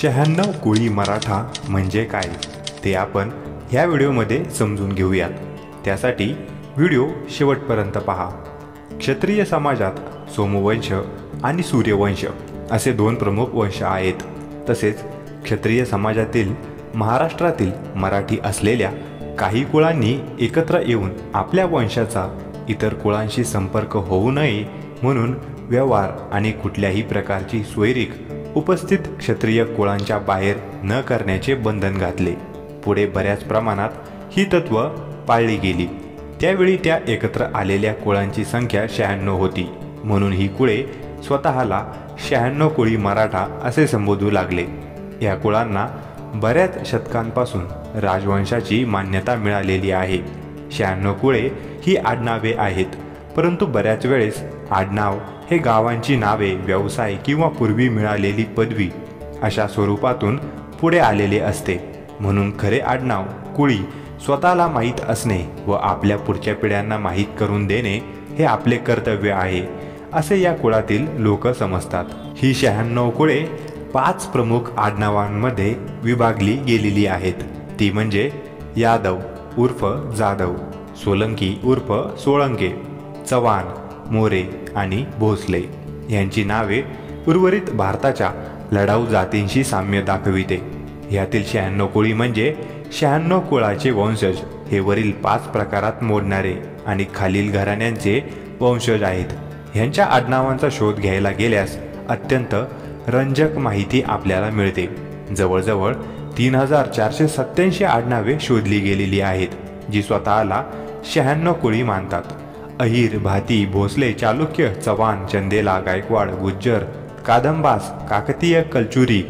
96 कोळी मराठा म्हणजे काय ते आपण ह्या व्हिडिओमध्ये समजून घेऊयात। त्यासाठी व्हिडिओ शेवटपर्यंत पहा। क्षत्रिय समाजात सोमवंश आणि सूर्यवंश असे दोन प्रमुख वंश आहेत। तसेच क्षत्रिय समाजातील महाराष्ट्रातील मराठी असलेल्या काही कुळांनी एकत्र येऊन आपल्या वंशाचा इतर कुळांशी संपर्क होऊ नये म्हणून व्यवहार आणि कुठल्याही प्रकारची स्वैरिक उपस्थित क्षत्रिय कुळांच्या बाहेर न करण्याचे बंधन घातले। पुढे बऱ्याच प्रमाणात ही तत्व पाळली गेली। त्यावेळी त्या एकत्र आलेल्या कुळांची संख्या 96 होती, म्हणून ही कुळे स्वतःला 96 कोळी मराठा असे संबोधू लागले। या कुळांना बऱ्याच शतकांपासून राजवंशाची मान्यता मिळालेली आहे। 96 कुळे ही आडनावे आहेत, परंतु बऱ्याच वेळेस आडनाव हे गावांची नावे, व्यवसाय किंवा पूर्वी मिळालेली पदवी अशा स्वरूपातून पुढे आलेले असते। म्हणून खरे आडनाव कुळी स्वतःला माहीत असणे व आपल्या पुढच्या पिढ्यांना माहीत करून देणे हे आपले कर्तव्य आहे असे या कुळातील लोक समजतात। ही 96 कुळे 5 प्रमुख आडनावांमध्ये विभागली गेलेली आहेत। ती म्हणजे यादव उर्फ जाधव, सोलंकी उर्फ सोळंके, चव्हाण, मोरे आणि भोसले यांची नावे उर्वरित भारताच्या लढाऊ जातींशी साम्य दाखविते। यातील 96 कोळी म्हणजे 96 कुळाचे वंशज हे वरील 5 प्रकारात मोडणारे आणि खालील घराण्यांचे वंशज आहेत। यांच्या आडनावांचा शोध घ्यायला गेल्यास अत्यंत रंजक माहिती आपल्याला मिळते। जवळजवळ 3487 आडनावे शोधली गेलेली आहेत, जी स्वतःला 96 कोळी मानतात। अहिर, भाती, भोसले, चालुक्य, चव्हाण, चंदेला, गायकवाड, गुज्जर, कादंबास, काकतीय, कलचुरी,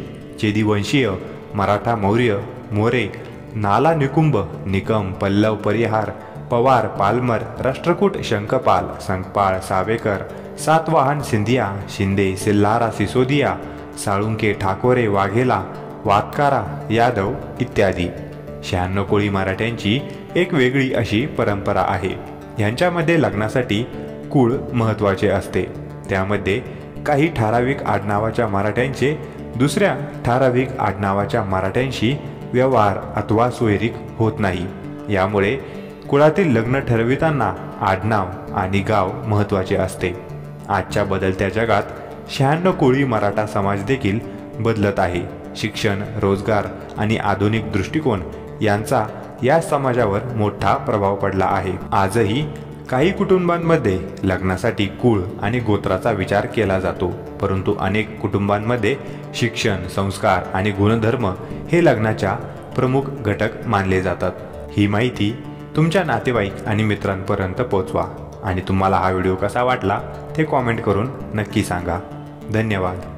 चेदीवंशीय, मराठा, मौर्य, मोरे, नाला, निकुंभ, निकम, पल्लव, परिहार, पवार, पालमर, राष्ट्रकूट, शंखपाल, संकपाळ, सावेकर, सातवाहन, सिंधिया, शिंदे, सिल्हारा, सिसोदिया, साळुंके, ठाकोरे, वाघेला, वातकारा, यादव इत्यादी। 96 कोळी मराठ्यांची एक वेगळी अशी परंपरा आहे। यांच्यामध्ये लग्नासाठी कुळ महत्त्वाचे असते। त्यामध्ये काही ठराविक आडनावाच्या मराठ्यांचे दुसऱ्या ठराविक आडनावाच्या मराठ्यांशी व्यवहार अथवा सोयरीक होत नाही। यामुळे कुळातील लग्न ठरविताना आडनाव आणि गाव महत्त्वाचे असते। आजच्या बदलत्या जगात 96 कोळी मराठा समाज देखील बदलत आहे। शिक्षण, रोजगार आणि आधुनिक दृष्टिकोन यांचा या समाजावर मोठा प्रभाव पडला आहे। आजही काही कुटुंबांमध्ये लग्नासाठी कुळ आणि गोत्राचा विचार केला जातो, परंतु अनेक कुटुंबांमध्ये शिक्षण, संस्कार आणि गुणधर्म हे लग्नाच्या प्रमुख घटक मानले जातात। ही माहिती तुमच्या नातेवाईक आणि मित्रांपर्यंत पोहोचवा आणि तुम्हाला हा व्हिडिओ कसा वाटला ते कॉमेंट करून नक्की सांगा। धन्यवाद।